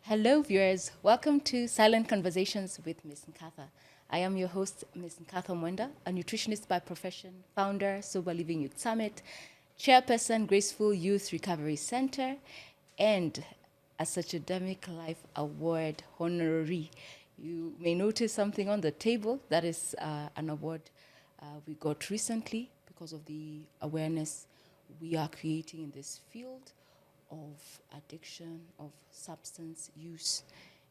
Hello viewers, welcome to Silent Conversations with Ms. Nkatha. I am your host, Ms. Nkatha Mwenda, a nutritionist by profession, founder, Sober Living Youth Summit, chairperson, Graceful Youth Recovery Center, and a Academic Life Award honoree. You may notice something on the table. That is an award we got recently because of the awareness we are creating in this field of addiction, of substance use,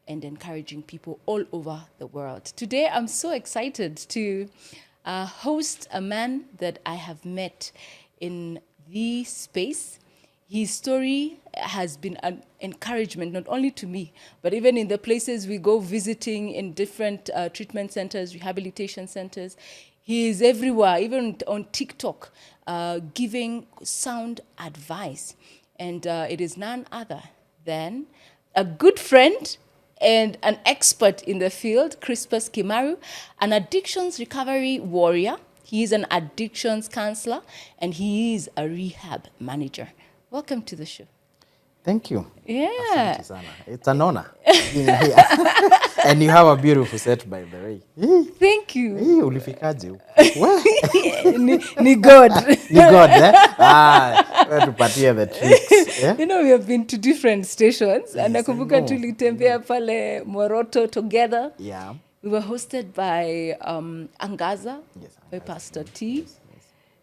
and encouraging people all over the world. Today, I'm so excited to host a man that I have met in the space. His story has been an encouragement, not only to me, but even in the places we go visiting in different treatment centers, rehabilitation centers. He is everywhere, even on TikTok, giving sound advice. And it is none other than a good friend and an expert in the field, Chrispus Kimaru, an addictions recovery warrior. He is an addictions counselor, and he is a rehab manager. Welcome to the show. Thank you. Yeah. Asante sana. It's an honor being here. And you have a beautiful set, by the way. Thank you. Ulifikaje huko? Ni God. Ni God, eh? Wewe tupatie the tricks. Yeah? You know, we have been to different stations. And nakumbuka tulitembea pale Moroto together. Yeah. We were hosted by Nkatha, Yes, by Nkatha. Pastor T.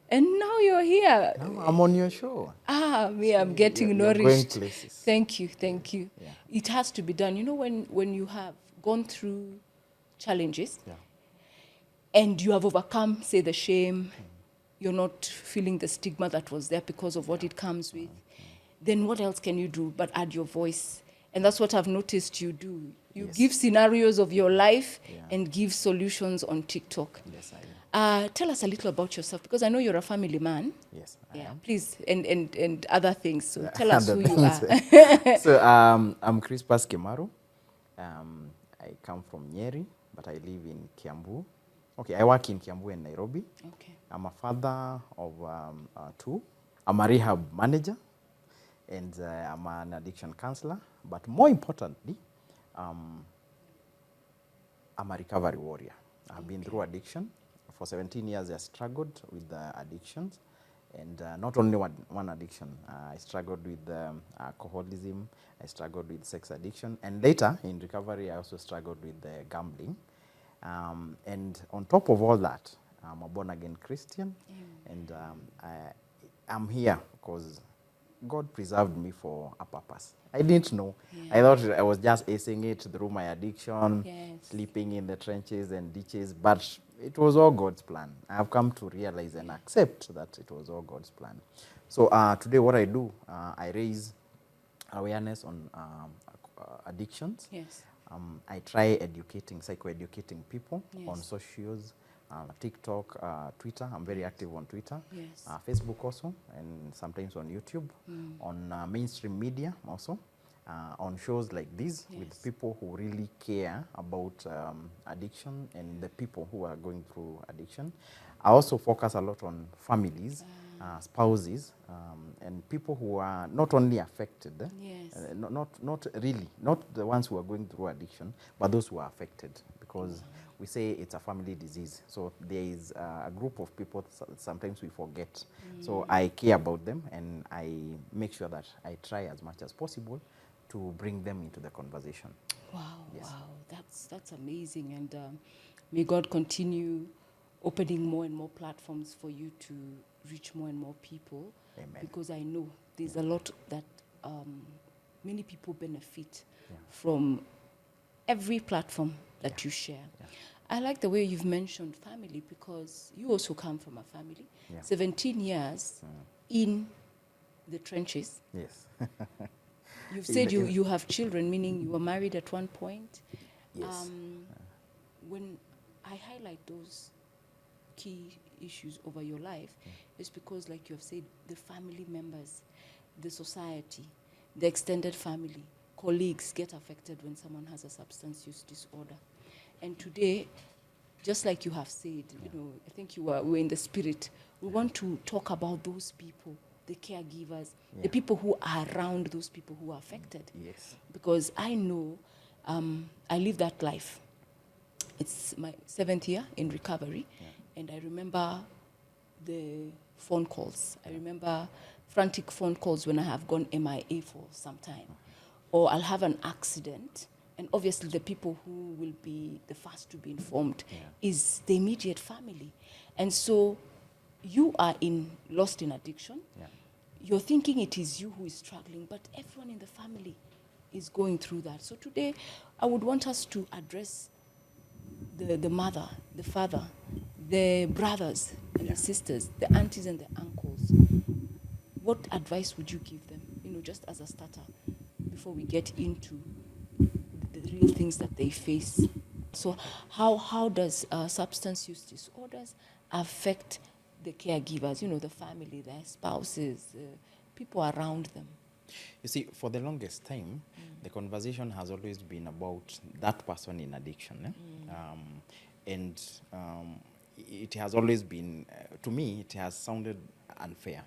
And now you're here. No, I'm on your show. I'm getting You're nourished. going places. Thank you. Yeah. It has to be done. You know, when you have gone through challenges, Yeah. and you have overcome, say, the shame, you're not feeling the stigma that was there because of what it comes with, then what else can you do but add your voice? And that's what I've noticed you do. You Yes. give scenarios of your life Yeah. and give solutions on TikTok. Yes, I am. Tell us a little about yourself, because I know you're a family man. Yes, I am. Please, and other things. So tell us who Other you are. things. So I'm Chrispus Kimaru. I come from Nyeri, but I live in Kiambu. Okay, I work in Kiambu and Nairobi. Okay. I'm a father of two. I'm a rehab manager, and I'm an addiction counselor. But more importantly, I'm a recovery warrior. I've been through addiction. For 17 years, I struggled with addictions. And not only one addiction. I struggled with alcoholism. I struggled with sex addiction. And later, in recovery, I also struggled with gambling. And on top of all that, I'm a born-again Christian. And I'm here because God preserved me for a purpose. I didn't know. I thought I was just acing it through my addiction, sleeping in the trenches and ditches, but it was all God's plan. I have come to realize and accept that it was all God's plan. So today what I do, I raise awareness on addictions. Yes. I try psychoeducating people on socials, TikTok, Twitter. I'm very active on Twitter. Yes. Facebook also, and sometimes on YouTube, on mainstream media also, on shows like this with people who really care about addiction and the people who are going through addiction. I also focus a lot on families, spouses, and people who are not only affected, not the ones who are going through addiction, but those who are affected, because we say it's a family disease. So there is a group of people sometimes we forget. So I care about them, and I make sure that I try as much as possible to bring them into the conversation. Wow, that's amazing. And may God continue opening more and more platforms for you to reach more and more people. Amen. Because I know there's a lot that many people benefit from every platform that you share. I like the way you've mentioned family, because you also come from a family. 17 years in the trenches. Yes. You've said you have children, meaning you were married at one point. Yes. When I highlight those key issues over your life, it's because, like you have said, the family members, the society, the extended family, colleagues get affected when someone has a substance use disorder. And today, just like you have said, I think we were in the spirit. We want to talk about those people, the caregivers, the people who are around those people who are affected. Yes. Because I know I live that life. It's my 7th year in recovery, and I remember the phone calls. I remember frantic phone calls when I have gone MIA for some time, or I'll have an accident, and obviously the people who will be the first to be informed is the immediate family. And so you are lost in addiction. You're thinking it is you who is struggling, but everyone in the family is going through that. So today, I would want us to address the mother, the father, the brothers and the sisters, the aunties and the uncles. What advice would you give them, just as a starter, before we get into the real things that they face? So how does substance use disorders affect the caregivers, the family, their spouses, people around them? You see, for the longest time, the conversation has always been about that person in addiction. And it has always been, to me, it has sounded unfair.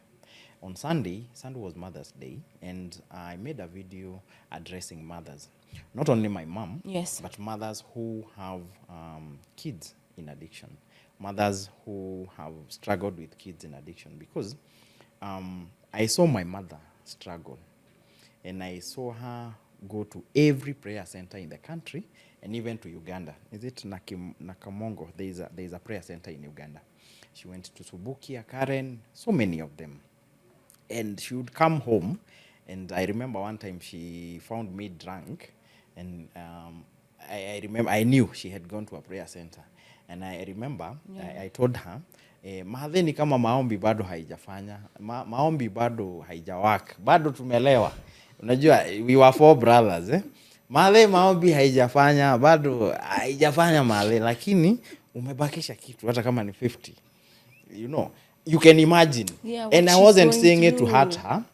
On Sunday was Mother's Day, and I made a video addressing mothers. Not only my mom, Yes, but mothers who have kids in addiction. Mothers who have struggled with kids in addiction. Because I saw my mother struggle, and I saw her go to every prayer center in the country, and even to Uganda. Is it Nakamongo? There is a prayer center in Uganda. She went to Subukia, Karen, so many of them. And she would come home, and I remember one time she found me drunk, and I remember, I knew she had gone to a prayer center. And I remember, I told her, mahadhe ni kama maombi bado haijafanya, maombi bado haijawaka, bado tumelewa. Unajua, we were 4 brothers, mahadhe maombi haijafanya, bado haijafanya mahadhe, lakini umebakisha kitu, hata kama ni 50. You can imagine. And I wasn't saying it to hurt her.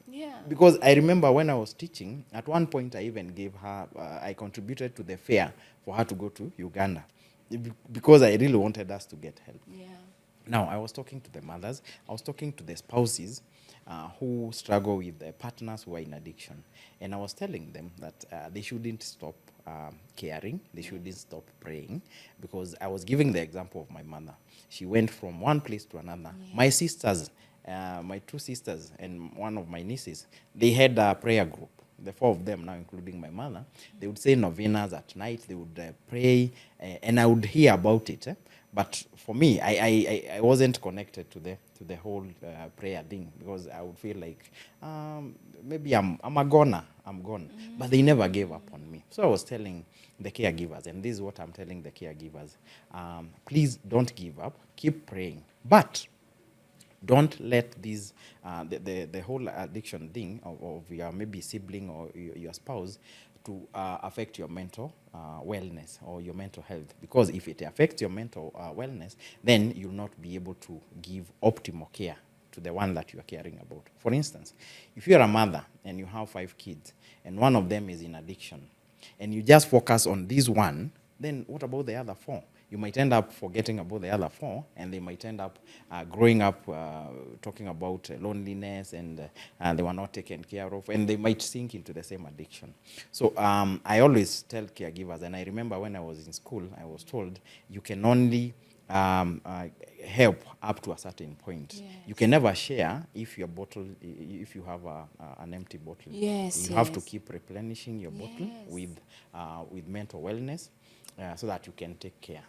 Because I remember when I was teaching, at one point I even gave her, I contributed to the fare for her to go to Uganda. Because I really wanted us to get help. Now, I was talking to the mothers, I was talking to the spouses who struggle with their partners who are in addiction. And I was telling them that they shouldn't stop caring, they shouldn't stop praying, because I was giving the example of my mother. She went from one place to another. My sisters, my 2 sisters and one of my nieces, they had a prayer group. The 4 of them now, including my mother, they would say novenas at night, they would pray, and I would hear about it. But for me, I wasn't connected to the whole prayer thing, because I would feel like maybe I'm a goner, I'm gone. But they never gave up on me. So I was telling the caregivers, and this is what I'm telling the caregivers, please don't give up, keep praying. But don't let these, the whole addiction thing of your maybe sibling or your spouse to affect your mental wellness or your mental health. Because if it affects your mental wellness, then you'll not be able to give optimal care to the one that you are caring about. For instance, if you're a mother and you have 5 kids and one of them is in addiction, and you just focus on this one, then what about the other 4? You might end up forgetting about the other 4, and they might end up growing up talking about loneliness, and they were not taken care of, and they might sink into the same addiction. So I always tell caregivers, and I remember when I was in school, I was told you can only help up to a certain point. You can never share if your bottle, if you have an empty bottle. You have to keep replenishing your bottle with mental wellness, so that you can take care.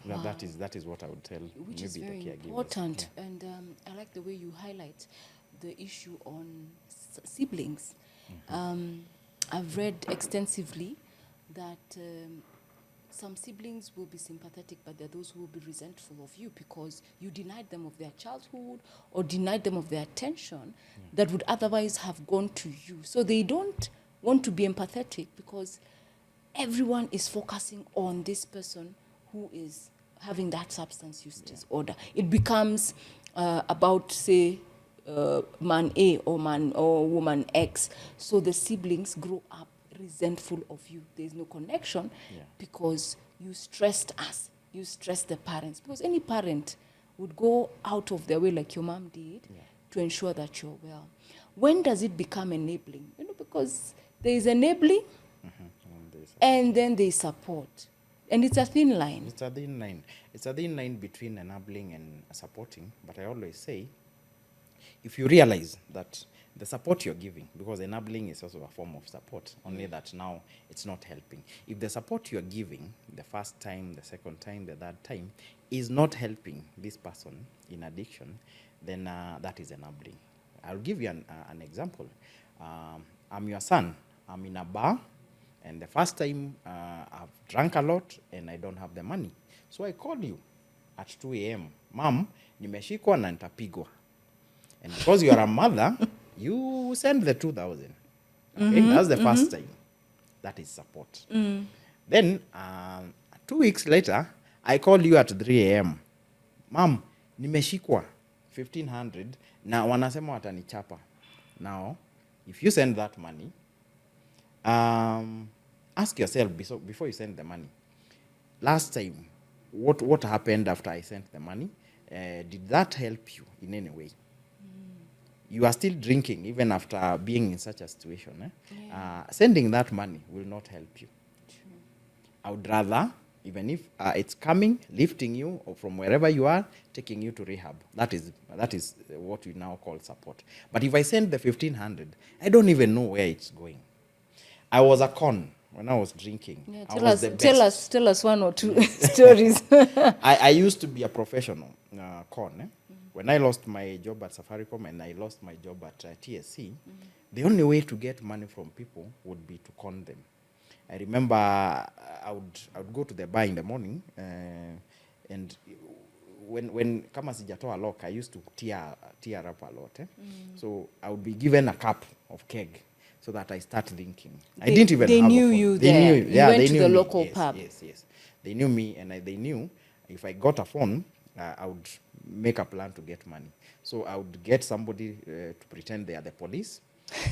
Wow. That is what I would tell. Which maybe is very the caregivers. Important. And I like the way you highlight the issue on siblings. I've read extensively that some siblings will be sympathetic, but there are those who will be resentful of you because you denied them of their childhood or denied them of their attention that would otherwise have gone to you. So they don't want to be empathetic because everyone is focusing on this person who is having that substance use disorder. It becomes about, say, man A or woman X. So the siblings grow up resentful of you. There's no connection because you stressed us you stress the parents, because any parent would go out of their way, like your mom did, to ensure that you're well. When does it become enabling? Because there is enabling, and then there is support. And it's a thin line. It's a thin line. It's a thin line between enabling and supporting. But I always say, if you realize that the support you're giving, because enabling is also a form of support, only that now it's not helping. If the support you're giving the first time, the second time, the third time is not helping this person in addiction, then that is enabling. I'll give you an example. I'm your son. I'm in a bar, and the first time I've drank a lot and I don't have the money. So I call you at 2 a.m. Mom, nimeshikwa na nitapigwa. And because you are a mother, you send the 2,000. Okay, that's the first time. That is support. Then 2 weeks later, I call you at 3 a.m. Mom, nimeshikwa 1,500 na wanasema watanichapa. Now, if you send that money, ask yourself before you send the money. Last time, what happened after I sent the money? Did that help you in any way? You are still drinking even after being in such a situation. Sending that money will not help you. True. I would rather, even if it's coming, lifting you or from wherever you are, taking you to rehab. That is what we now call support. But if I send the 1,500, I don't even know where it's going. I was a con when I was drinking. Yeah, tell us one or two stories. I used to be a professional con. When I lost my job at Safaricom and I lost my job at TSC, the only way to get money from people would be to con them. I remember I would go to the bar in the morning, and when kama sijatoa lock, I used to tear up a lot. So I would be given a cup of keg so that I start drinking. I didn't even they have knew a phone. you They there. knew, yeah, you went they to knew the me. local Yes, pub. Yes. They knew me, and they knew if I got a phone, I would make a plan to get money. So I would get somebody to pretend they are the police,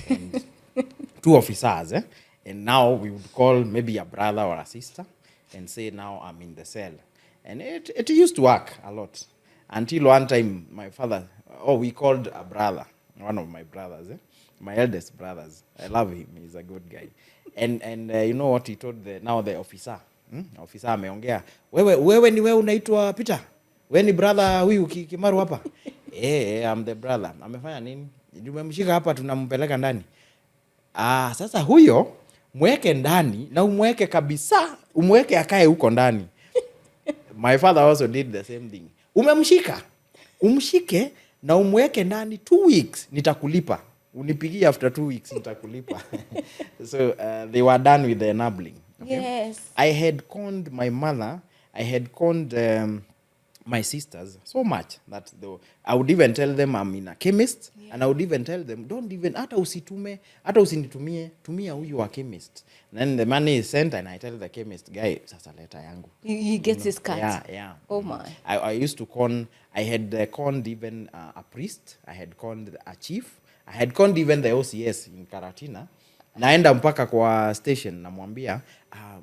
and 2 officers, and now we would call maybe a brother or a sister and say, now I'm in the cell. And it used to work a lot. Until one time, my father, we called a brother, one of my brothers, my eldest brothers. I love him. He's a good guy. And you know what he told the officer? Officer ameongea, wewe ni wewe unaitwa Peter? Wewe ni brother huyu Kimaru hapa? I'm the brother. Amefanya nini? Tumemshika hapa tunampeleka ndani. Sasa huyo mweke ndani na umweke kabisa, umweke akae huko ndani. My father also did the same thing. Umemshika, umshike na umweke ndani 2 weeks, nitakulipa. Unipigie after 2 weeks, nitakulipa. So they were done with the enabling. Okay? Yes. I had conned my mother, I had conned my sisters so much that I would even tell them I'm in a chemist, and I would even tell them, don't even, hata usinitumie, tumia huyu wa chemist. And then the money is sent, and I tell the chemist guy, sasa leta yangu. He gets his cut. Yeah. Oh my. I used to con, I had conned even a priest, I had conned a chief, I had conned even the OCS in Karatina. Naenda mpaka kwa station namwambia,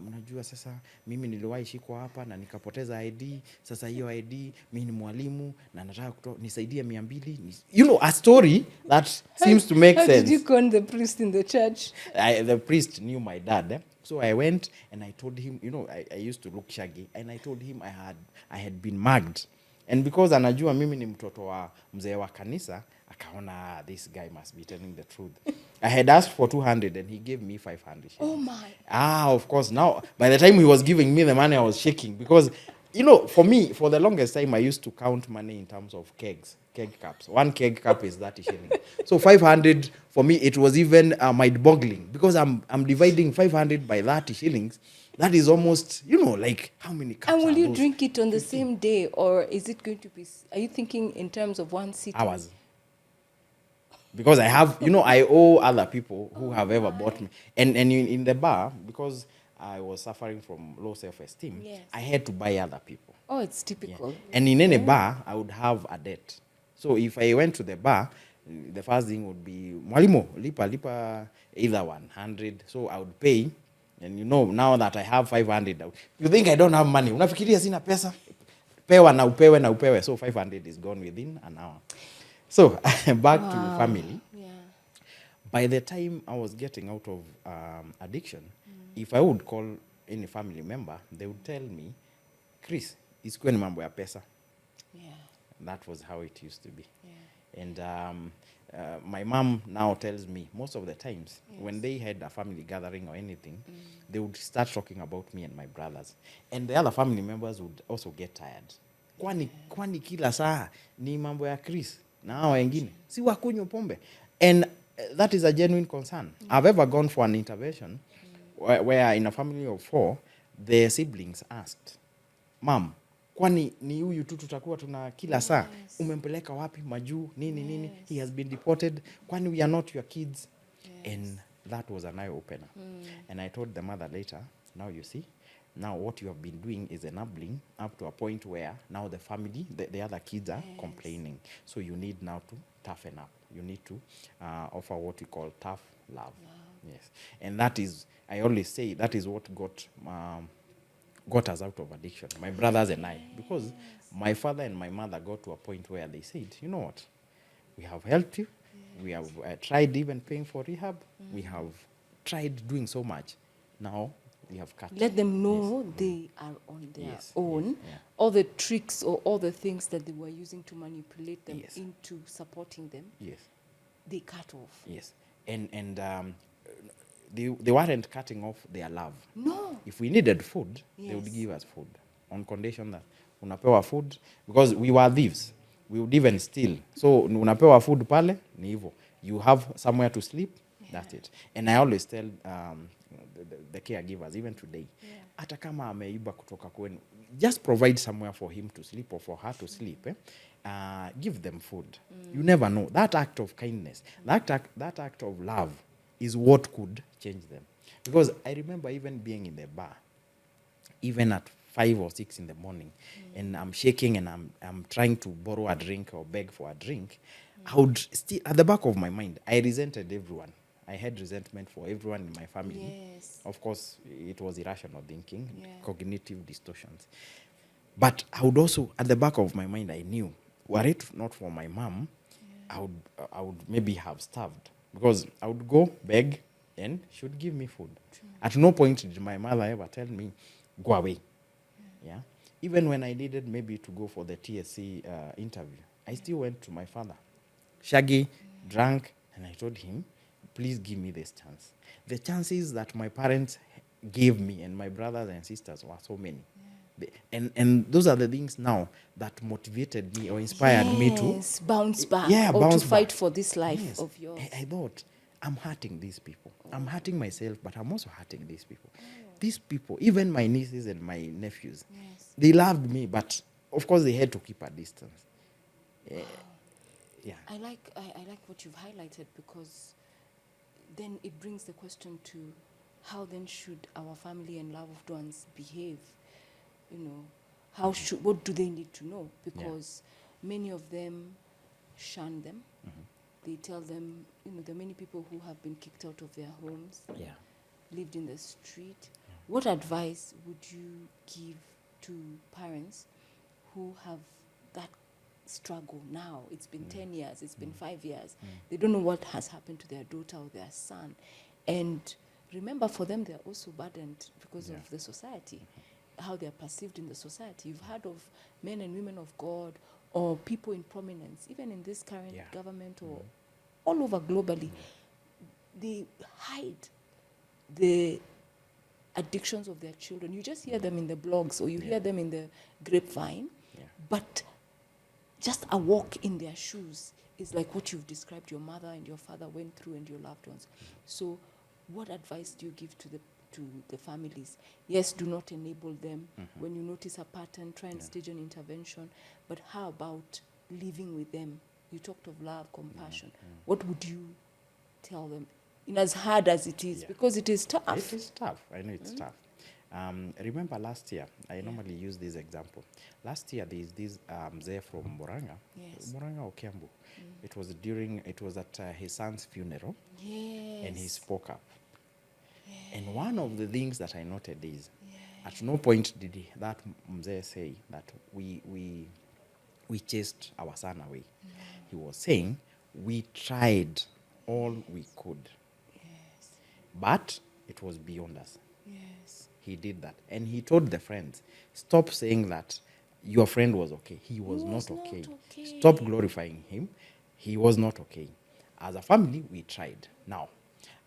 unajua sasa mimi niliwahi shikwa hapa na nikapoteza ID, sasa hiyo ID mimi ni mwalimu na nataka nisaidie 200. You know, a story that seems to make sense. How did you con the priest in the church? The priest knew my dad. So I went and I told him, you know, I used to look shaggy, and I told him I had been mugged. And because anajua mimi ni mtoto wa mzee wa kanisa, akaona this guy must be telling the truth. I had asked for 200 and he gave me 500. Oh my. Of course. Now, by the time he was giving me the money, I was shaking because, you know, for me, for the longest time, I used to count money in terms of keg cups. 1 keg cup is 30 shillings. So 500, for me, it was even mind-boggling because I'm dividing 500 by 30 shillings. That is almost, you know, like how many cups. And will you drink it on the same day, or is it going to be, are you thinking in terms of one sitting? Hours. Because I have, you know, I owe other people who have ever bought me. And in the bar, because I was suffering from low self-esteem, Yes. I had to buy other people. Oh, it's typical. Yeah. And in any bar, I would have a debt. So if I went to the bar, the first thing would be, mwalimu, lipa, either 100. So I would pay And you know, now that I have 500, you think I don't have money. Unafikiria sina pesa? Pewa na upewe na upewe. So 500 is gone within an hour. So back to family. Yeah. By the time I was getting out of addiction, if I would call any family member, they would tell me, Chris, isikuwe ni mambo ya pesa. Yeah. That was how it used to be. Yeah. And my mom now tells me most of the times when they had a family gathering or anything, they would start talking about me and my brothers. And the other family members would also get tired. Kwani kila saa ni mambo ya Chris na hao wengine si wakunywa pombe. And that is a genuine concern. I've ever gone for an intervention where in a family of 4, the siblings asked, Mom, kwani ni huyu tu tutakuwa tuna kila saa? Umempeleka wapi majuu nini? He has been deported. Kwani we are not your kids? And that was an eye opener. And I told the mother later, now you see, now what you have been doing is enabling up to a point where now the family, the other kids are complaining. So you need now to toughen up. You need to offer what we call tough love. Yes. And that is, I always say, that is what got us out of addiction, my brothers and I, because my father and my mother got to a point where they said, you know what, we have helped you, we have tried even paying for rehab, we have tried doing so much, now we have cut. Let them know they are on their own. Yeah. All the tricks or all the things that they were using to manipulate them into supporting them, they cut off. Yes. And they weren't cutting off their love. No. If we needed food, they would give us food on condition that unapewa food, because we were thieves. We would even steal. So unapewa food pale, ni hivyo. You have somewhere to sleep, that's it. And I always tell the caregivers, even today, hata kama ameiba kutoka kwenu, just provide somewhere for him to sleep or for her to sleep. Give them food. You never know. That act of kindness, that act of love is what could change them. Because I remember even being in the bar, even at 5 or 6 in the morning, and I'm shaking and I'm trying to borrow a drink or beg for a drink, I would still, at the back of my mind, I resented everyone. I had resentment for everyone in my family. Yes. Of course, it was irrational thinking, cognitive distortions. But I would also, at the back of my mind, I knew, were it not for my mom, I would maybe have starved. Because I would go beg and she would give me food. At no point did my mother ever tell me, go away. Yeah. Even when I needed maybe to go for the TSC interview, I still went to my father. Shaggy, drunk, and I told him, please give me this chance. The chances that my parents gave me and my brothers and sisters were so many. And those are the things now that motivated me or inspired me to bounce back or bounce to fight back for this life of yours. I thought, I'm hurting these people. I'm hurting myself, but I'm also hurting these people. These people, even my nieces and my nephews, they loved me, but of course they had to keep a distance. Yeah. I like what you've highlighted, because then it brings the question to how then should our family and loved ones behave? You know, what do they need to know? Because many of them shun them. They tell them, there are many people who have been kicked out of their homes, lived in the street. What advice would you give to parents who have that struggle now? It's been 10 years, it's been 5 years. They don't know what has happened to their daughter or their son. And remember, for them, they're also burdened because of the society, how they're perceived in the society. You've heard of men and women of God or people in prominence, even in this current government or all over globally. They hide the addictions of their children. You just hear them in the blogs or you hear them in the grapevine, but just a walk in their shoes is like what you've described your mother and your father went through and your loved ones. So what advice do you give to the families? Yes, do not enable them. When you notice a pattern, try and stage an intervention. But how about living with them? You talked of love, compassion. What would you tell them? In as hard as it is, because it is tough. It is tough. I know it's tough. Remember last year, I normally use this example. Last year, there is this Mzee from Muranga, Muranga or Kiambu. It was at his son's funeral, and he spoke up. And one of the things that I noted is, at no point did that mzee say that we chased our son away. He was saying we tried all we could, but it was beyond us. He did that. And he told the friends, stop saying that your friend was okay. He was not okay. Stop glorifying him. He was not okay. As a family, we tried. Now,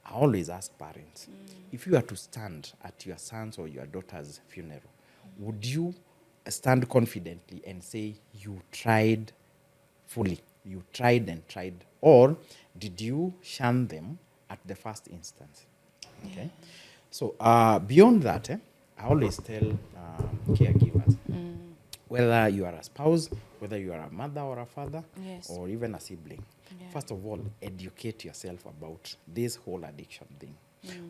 I always ask parents, if you are to stand at your son's or your daughter's funeral, would you stand confidently and say you tried fully? You tried and tried, or did you shun them at the first instance? Okay. So beyond that, I always tell caregivers, whether you are a spouse, whether you are a mother or a father, or even a sibling, first of all, educate yourself about this whole addiction thing.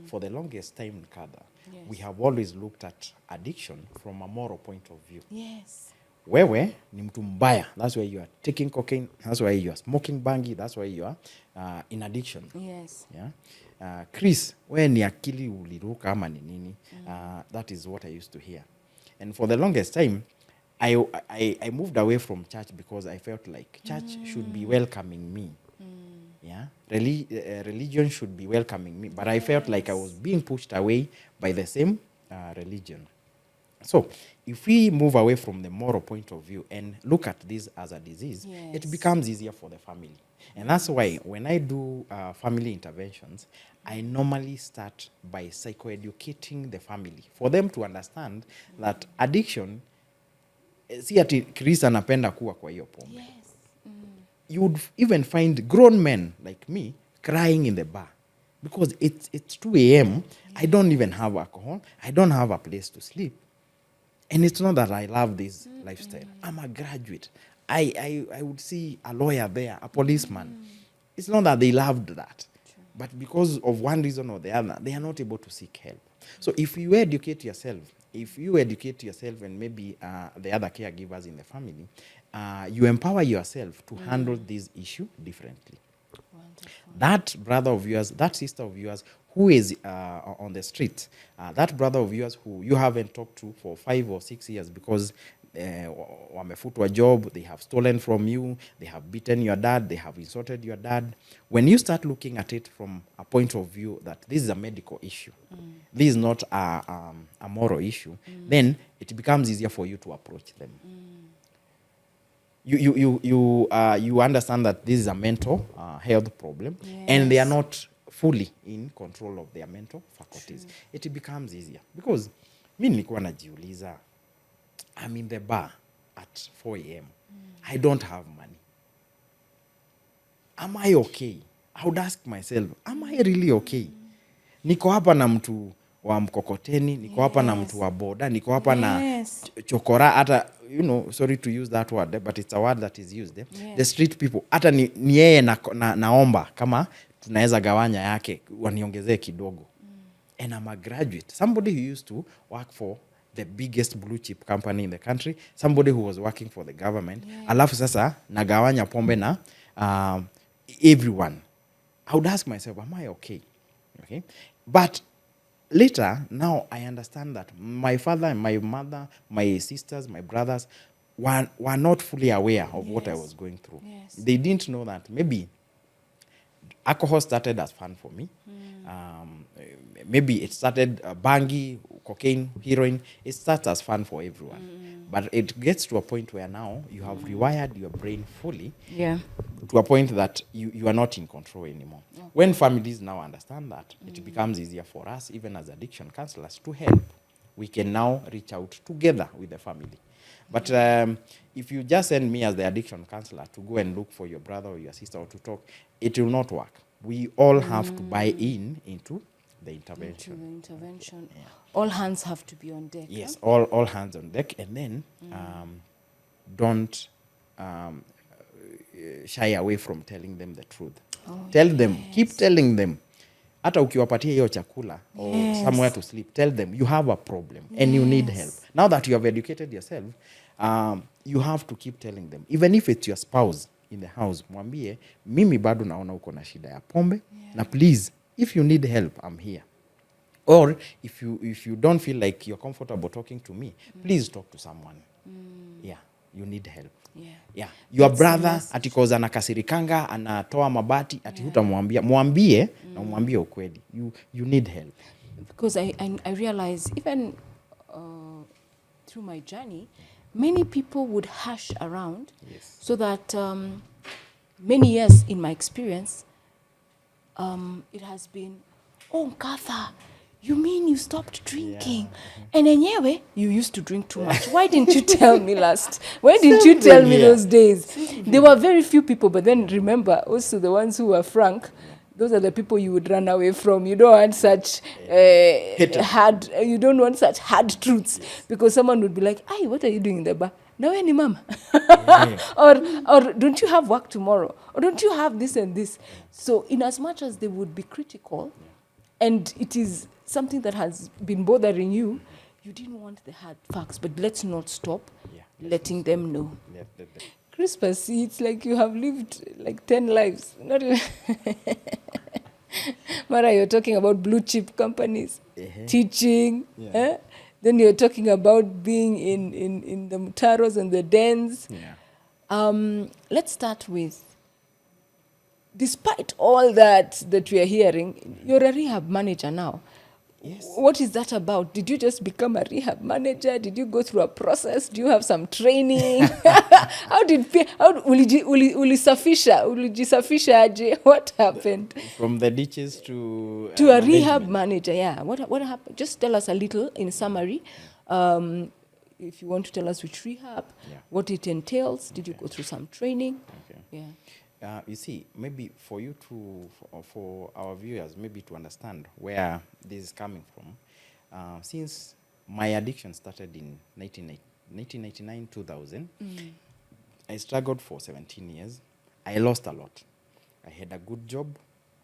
For the longest time, Nkatha, we have always looked at addiction from a moral point of view. Wewe ni mtu mbaya. That's why you are taking cocaine. That's why you are smoking bangi. That's why you are in addiction. Yeah. Chris, wewe ni akili uliruka ama ni nini? That is what I used to hear. And for the longest time, I moved away from church because I felt like church should be welcoming me. Yeah, religion should be welcoming me, but I felt like I was being pushed away by the same religion. So if we move away from the moral point of view and look at this as a disease, it becomes easier for the family. And that's why when I do family interventions, I normally start by psychoeducating the family for them to understand that addiction, si ati Chris anapenda kuwa kwa hiyo pombe. You would even find grown men like me crying in the bar because it's 2 a.m. I don't even have alcohol. I don't have a place to sleep. And it's not that I love this lifestyle. I'm a graduate. I would see a lawyer there, a policeman. It's not that they loved that. But because of one reason or the other, they are not able to seek help. So if you educate yourself, and maybe the other caregivers in the family, you empower yourself to handle this issue differently. Wonderful. That brother of yours, that sister of yours who is on the street, that brother of yours who you haven't talked to for 5 or 6 years because wamefutwa job, they have stolen from you, they have beaten your dad, they have insulted your dad. When you start looking at it from a point of view that this is a medical issue, this is not a moral issue, then it becomes easier for you to approach them. You understand that this is a mental health problem, and they are not fully in control of their mental faculties. True. It becomes easier because mi nilikuwa najiuliza, I'm in the bar at 4 a.m. I don't have money. Am I okay? I would ask myself, am I really okay? Niko hapa na mtu wa mkokoteni, niko hapa na mtu wa boda, niko hapa na chokora, hata, you know, sorry to use that word, but it's a word that is used. The street people, hata ni yeye naomba kama tunaweza gawanya yake, waniongezee kidogo. And I'm a graduate, somebody who used to work for the biggest blue chip company in the country, somebody who was working for the government. Alafu sasa nagawanya pombe na everyone. I would ask myself, am I okay? Okay. But later, now I understand that my father and my mother, my sisters, my brothers were not fully aware of what I was going through. They didn't know that maybe alcohol started as fun for me. Maybe it started bangi, cocaine, heroin. It starts as fun for everyone. But it gets to a point where now you have rewired your brain fully to a point that you are not in control anymore. When families now understand that, it becomes easier for us, even as addiction counselors, to help. We can now reach out together with the family. But if you just send me as the addiction counselor to go and look for your brother or your sister or to talk, it will not work. We all have to buy into the intervention. All hands have to be on deck. Yes, all hands on deck. And then don't shy away from telling them the truth. Tell them, keep telling them. Hata ukiwapatia hiyo chakula or somewhere to sleep, tell them you have a problem and you need help. Now that you have educated yourself, you have to keep telling them. Even if it's your spouse in the house, mwambie, mimi bado naona uko na shida ya pombe, na please, if you need help, I'm here. Or if you don't feel like you're comfortable talking to me, please talk to someone. Yeah, you need help. Yeah. Your That's the brother message. ati cause anakasirikanga, anatoa mabati, ati hutamwambia, mwambie na mwambie ukweli. You need help. Because I realize even through my journey, many people would hush around. Yes. So that many years in my experience, it has been, oh, Nkatha, you mean you stopped drinking? And enyewe, you used to drink too much. Why didn't you tell me last? Why didn't you tell me those days? There were very few people, but then remember, also the ones who were frank, those are the people you would run away from. You don't want such hard, you don't want such hard truths, because someone would be like, "Ay, what are you doing in the bar? Now any mama." Or don't you have work tomorrow? Or don't you have this and this? So in as much as they would be critical, and it is something that has been bothering you, you didn't want the hard facts. But let's not stop letting them know. Chrispus, it's like you have lived like 10 lives. Not even Mara, you're talking about blue chip companies, teaching. Then you're talking about being in the mutaros and the dens. Let's start with, despite all that we are hearing, you're a rehab manager now. Yes. What is that about? Did you just become a rehab manager? Did you go through a process? Do you have some training? ulijisafisha aje? What happened? From the ditches to a rehab manager, yeah. What happened? Just tell us a little in summary. If you want to tell us which rehab, what it entails. Did you go through some training? Yeah. You see, maybe for you for our viewers, maybe to understand where this is coming from, since my addiction started in 1999, 2000, I struggled for 17 years. I lost a lot. I had a good job.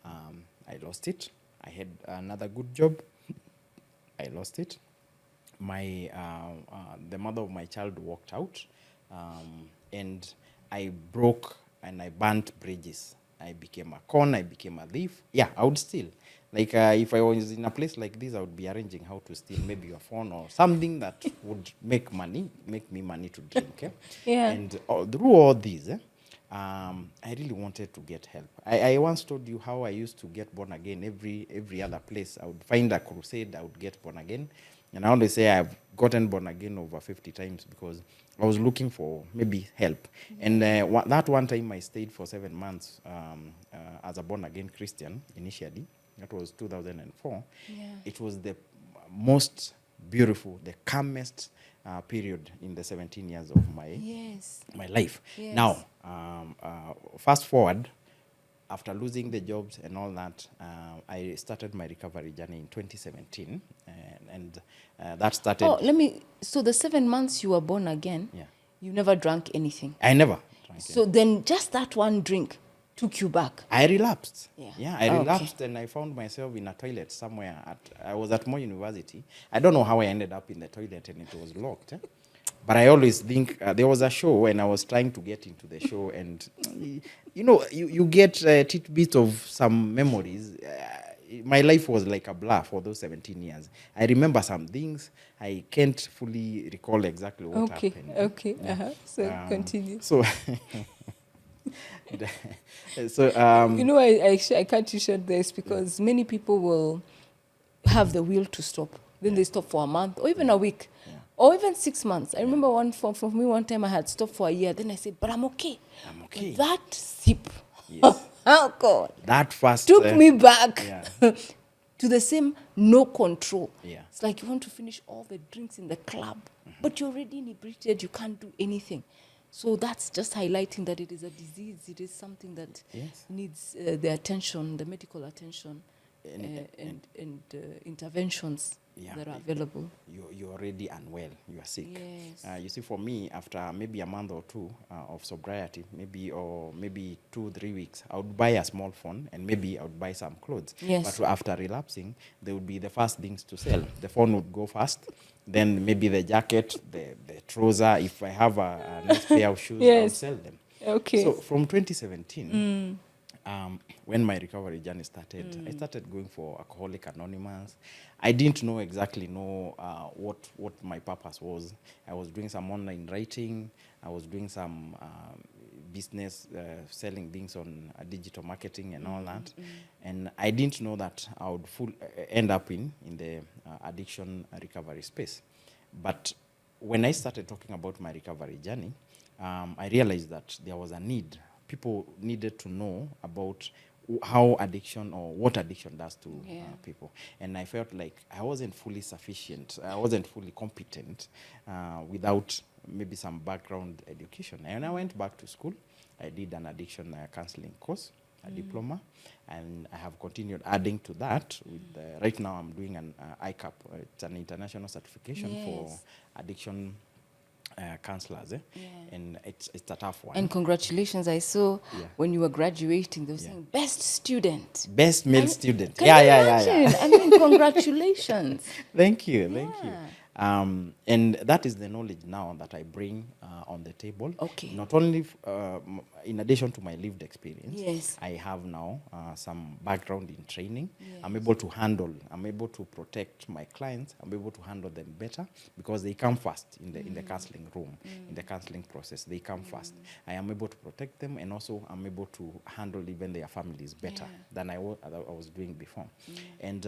I lost it. I had another good job. I lost it. The mother of my child walked out, and I broke and I burnt bridges. I became a con, I became a thief. Yeah, I would steal. Like if I was in a place like this, I would be arranging how to steal maybe your phone or something that would make me money to drink. And through all these, I really wanted to get help. I once told you how I used to get born again every other place. I would find a crusade, I would get born again. And I always say I've gotten born again over 50 times because I was looking for maybe help. And that one time I stayed for 7 months as a born again Christian initially. That was 2004. It was the most beautiful, the calmest period in the 17 years of my life. Now, fast forward, after losing the jobs and all that, I started my recovery journey in 2017, and that started. So the 7 months you were born again, you never drank anything. I never drank. So then, just that one drink took you back. I relapsed. I relapsed, and I found myself in a toilet somewhere. I was at Moi University. I don't know how I ended up in the toilet, and it was locked. But I always think there was a show and I was trying to get into the show, and you get tidbits of some memories. My life was like a blur for those 17 years. I remember some things. I can't fully recall exactly what happened. Okay. So continue. So, I cut you short this because many people will have the will to stop. Then they stop for a month or even a week. Or even 6 months. I remember for me one time I had stopped for a year. Then I said, but I'm okay. I'm okay. But that sip of alcohol that first took me back to the same no control. It's like you want to finish all the drinks in the club, but you're already inebriated. You can't do anything. So that's just highlighting that it is a disease. It is something that needs the attention, the medical attention, and interventions that are available. You're already unwell. You are sick. Yes. You see, for me, after maybe a month or two of sobriety, maybe 2-3 weeks, I would buy a small phone and maybe I would buy some clothes. Yes. But after relapsing, they would be the first things to sell. The phone would go first, then maybe the jacket, the trouser. If I have a nice pair of shoes, I would sell them. Okay. So from 2017, when my recovery journey started, I started going for Alcoholic Anonymous. I didn't exactly know what my purpose was. I was doing some online writing. I was doing some business, selling things on digital marketing and all that. And I didn't know that I would end up in the addiction recovery space. But when I started talking about my recovery journey, I realized that there was a need. People needed to know about how addiction or what addiction does to people. And I felt like I wasn't fully sufficient. I wasn't fully competent without maybe some background education. And I went back to school. I did an addiction counseling course, a diploma, and I have continued adding to that. With right now, I'm doing an ICAP. It's an international certification for addiction counselors, and it's a tough one. And congratulations! I saw when you were graduating, they were saying best student, best male student. Can you imagine? I mean, congratulations! Thank you. And that is the knowledge now that I bring on the table. Okay. Not only in addition to my lived experience, Yes. I have now some background in training. Yes. I'm able to protect my clients. I'm able to handle them better because they come first in the counseling room, in the counseling process. They come first. I am able to protect them, and also I'm able to handle even their families better than I was doing before. And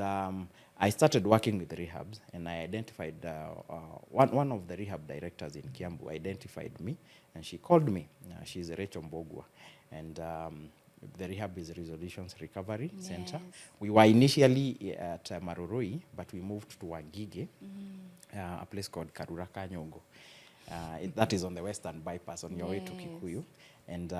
I started working with rehabs, and I identified one of the rehab directors in Kiambu identified me, and she called me. She's Rachel Mbogwa, and the rehab is Resolutions Recovery Center. We were initially at Maroroi, but we moved to Wangige, a place called Karura Kanyongo. That is on the Western Bypass on your way to Kikuyu. And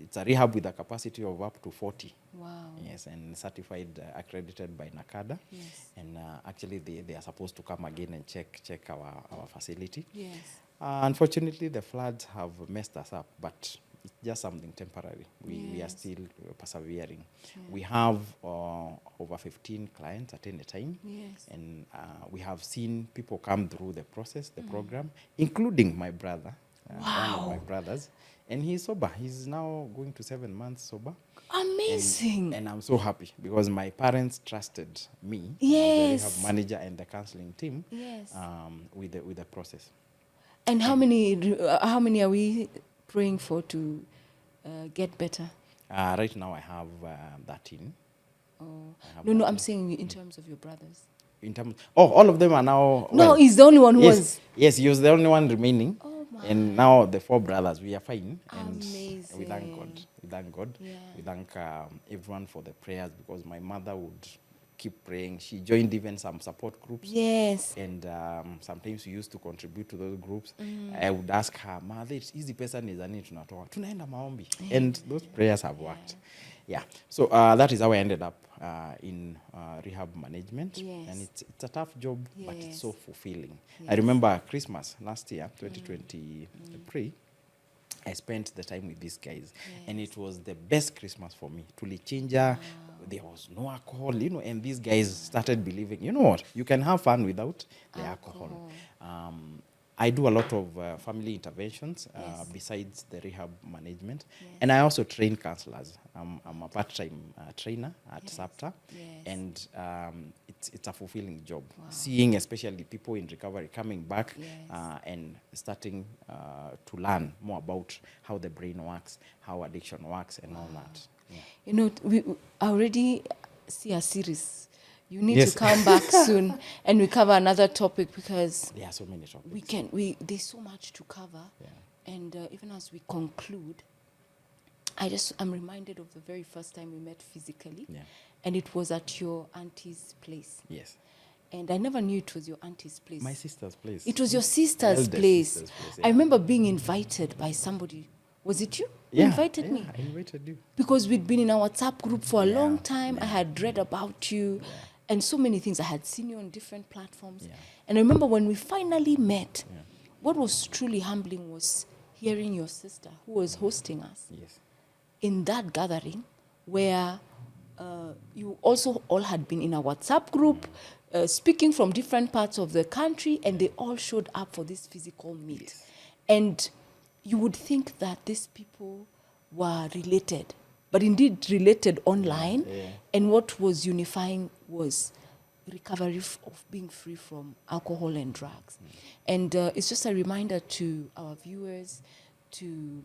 it's a rehab with a capacity of up to 40. Wow. Yes, and certified, accredited by Nkatha. Yes. And actually, they are supposed to come again and check our facility. Yes. Unfortunately, the floods have messed us up, but it's just something temporary. We are still persevering. Yes. We have over 15 clients at any time. Yes. And we have seen people come through the process, the program, including my brother, one of my brothers. And he's sober. He's now going to 7 months sober. Amazing. And I'm so happy because my parents trusted me, the rehab manager and the counseling team, with the process. And how many are we praying for to get better? Right now I have 13. Oh. No, I'm saying in terms of your brothers. All of them are now... No, he's the only one who was... Yes, he was the only one remaining. Oh my. And now the 4 brothers, we are fine. Amazing. And we thank God. We thank God. Yeah. We thank everyone for the prayers because my mother would keep praying. She joined even some support groups. Yes. And sometimes we used to contribute to those groups. I would ask her, Mother, it's easy person is ani tunatoa. Tunaenda maombi. And those prayers have worked. Yeah. So that is how I ended up in rehab management. Yes. And it's a tough job, but it's so fulfilling. Yes. I remember Christmas last year, 2023, I spent the time with these guys. Yes. And it was the best Christmas for me. Tulichinja, there was no alcohol, and these guys started believing, you know what, you can have fun without the alcohol. I do a lot of family interventions besides the rehab management. Yes. And I also train counselors. I'm a part-time trainer at SAPTA. Yes. And it's a fulfilling job. Wow. Seeing especially people in recovery coming back and starting to learn more about how the brain works, how addiction works, and all that. Yeah. We already see a series. You need to come back soon and we cover another topic because there are so many topics. There's so much to cover. Yeah. And even as we conclude, I'm reminded of the very first time we met physically. Yeah. And it was at your auntie's place. Yes. And I never knew it was your auntie's place. My sister's place. It was your sister's place. I remember being invited by somebody. Was it you who invited me? I invited you. Because we'd been in our WhatsApp group for a long time. I had read about you. Yeah. And so many things. I had seen you on different platforms. Yeah. And I remember when we finally met, what was truly humbling was hearing your sister, who was hosting us, in that gathering where you also all had been in a WhatsApp group, speaking from different parts of the country, and they all showed up for this physical meet. Yes. And you would think that these people were related. but indeed related online. Yeah. And what was unifying was recovery of being free from alcohol and drugs. And it's just a reminder to our viewers, to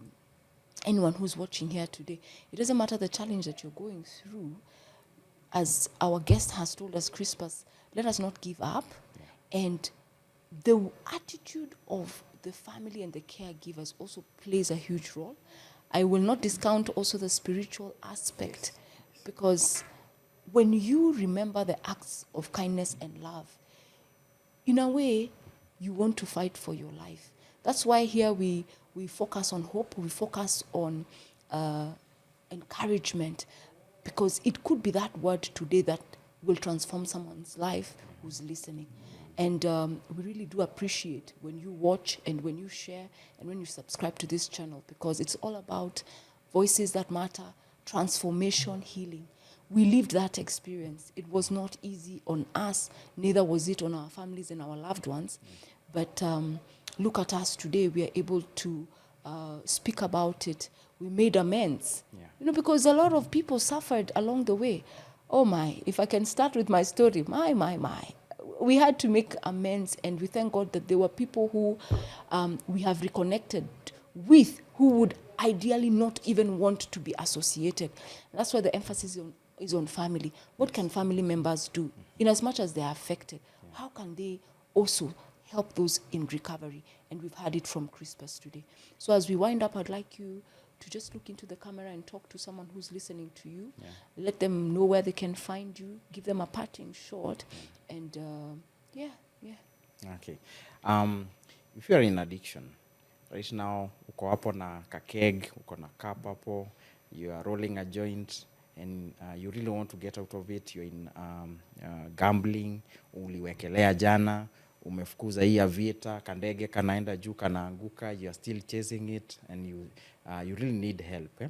anyone who's watching here today. It doesn't matter the challenge that you're going through. As our guest has told us, Chrispus, let us not give up. And the attitude of the family and the caregivers also plays a huge role. I will not discount also the spiritual aspect, because when you remember the acts of kindness and love, in a way, you want to fight for your life. That's why here we focus on hope, we focus on encouragement, because it could be that word today that will transform someone's life who's listening. And we really do appreciate when you watch and when you share and when you subscribe to this channel, because it's all about voices that matter, transformation, healing. We lived that experience. It was not easy on us, neither was it on our families and our loved ones. But look at us today. We are able to speak about it. We made amends. You know, because a lot of people suffered along the way. Oh my, if I can start with my story, my. We had to make amends, and we thank God that there were people who we have reconnected with, who would ideally not even want to be associated. And that's why the emphasis is on family. What can family members do? In as much as they are affected, how can they also help those in recovery? And we've had it from Chrispus today. So as we wind up, I'd like you to just look into the camera and talk to someone who's listening to you. Let them know where they can find you. Give them a parting shot. And Okay. If you are in addiction, right now, uko hapo na kakeg, uko na cup hapo, you are rolling a joint, and you really want to get out of it. You're in gambling, uliwekelea jana, umefukuza hii ya vita, kandege kanaenda juu kanaanguka, you are still chasing it, and you really need help.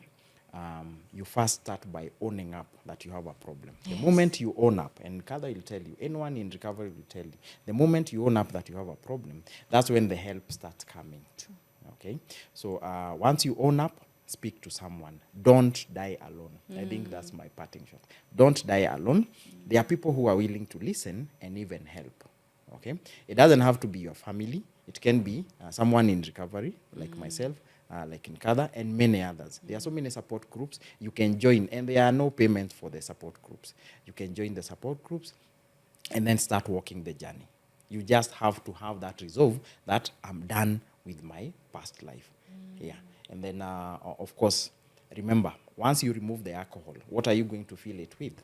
You first start by owning up that you have a problem. The moment you own up, and Nkatha will tell you, anyone in recovery will tell you, the moment you own up that you have a problem, that's when the help starts coming. True. Okay? So once you own up, speak to someone. Don't die alone. I think that's my parting shot. Don't die alone. There are people who are willing to listen and even help. Okay? It doesn't have to be your family. It can be someone in recovery, like myself, like Nkatha, and many others. There are so many support groups you can join, and there are no payments for the support groups. You can join the support groups and then start walking the journey. You just have to have that resolve that I'm done with my past life. And then, of course, remember, once you remove the alcohol, what are you going to fill it with?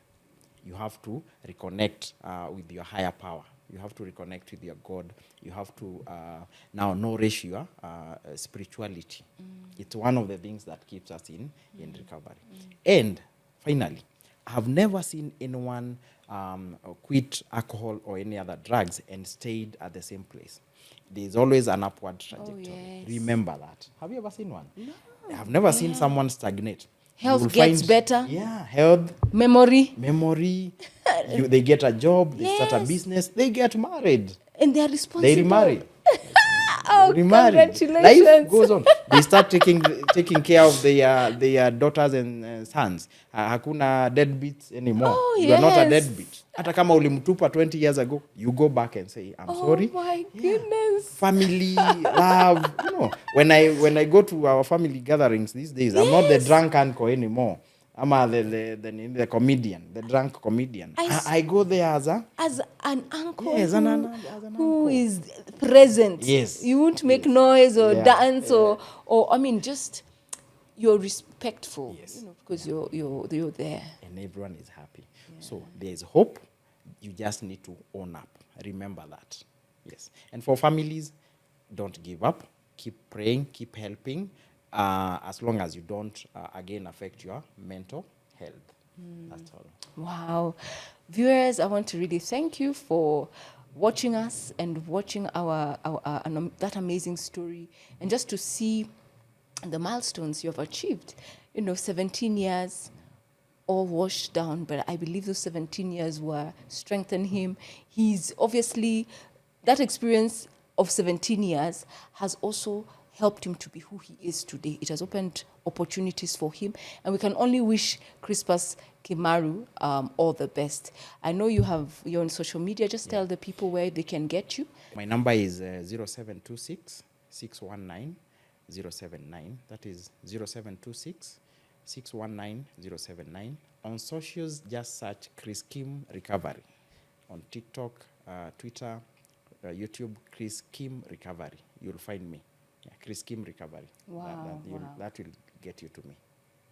You have to reconnect with your higher power. You have to reconnect with your God. You have to now nourish your spirituality. It's one of the things that keeps us in recovery. And finally, I have never seen anyone quit alcohol or any other drugs and stayed at the same place. There's always an upward trajectory. Remember that. Have you ever seen one? No. I've never seen someone stagnate. Health gets better. Yeah, health. Memory. They get a job, they start a business, they get married. And they are responsible. They remarry. Congratulations. Life goes on. They start taking care of their daughters and sons. Hakuna deadbeats anymore. You are not a deadbeat. Hata kama ulimtupa 20 years ago, you go back and say, I'm sorry. Oh my goodness. Family, love. You know, when I go to our family gatherings these days, I'm not the drunk uncle anymore. I'm the comedian, the drunk comedian. I go there as an uncle, who is present. Yes. You won't make noise or dance or I mean, just you're respectful. You know, because you're there. And everyone is happy. So there is hope. You just need to own up. Remember that. Yes. And for families, don't give up. Keep praying. Keep helping. As long as you don't, again, affect your mental health. That's all. Wow. Viewers, I want to really thank you for watching us and watching our that amazing story, and just to see the milestones you have achieved. You know, 17 years, all washed down, but I believe those 17 years were strengthening him. He's obviously, that experience of 17 years has also helped him to be who he is today. It has opened opportunities for him, and we can only wish Chrispus Kimaru all the best. I know you're on social media. Just tell the people where they can get you. My number is 0726 619 079. That is 0726 619 079. On socials, just search Chris Kim Recovery. On TikTok, Twitter, YouTube, Chris Kim Recovery. You'll find me. Yeah, Chris Kim Recovery. Wow, that will get you to me.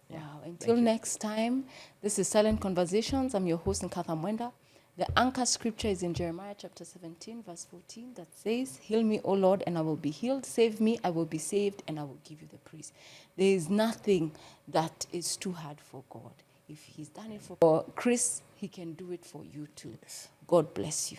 Yeah. Wow. Until next time, this is Silent Conversations. I'm your host, Nkatha. The anchor scripture is in Jeremiah chapter 17, verse 14, that says, "Heal me, O Lord, and I will be healed. Save me, I will be saved, and I will give you the praise." There is nothing that is too hard for God. If he's done it for Chris, he can do it for you too. Yes. God bless you.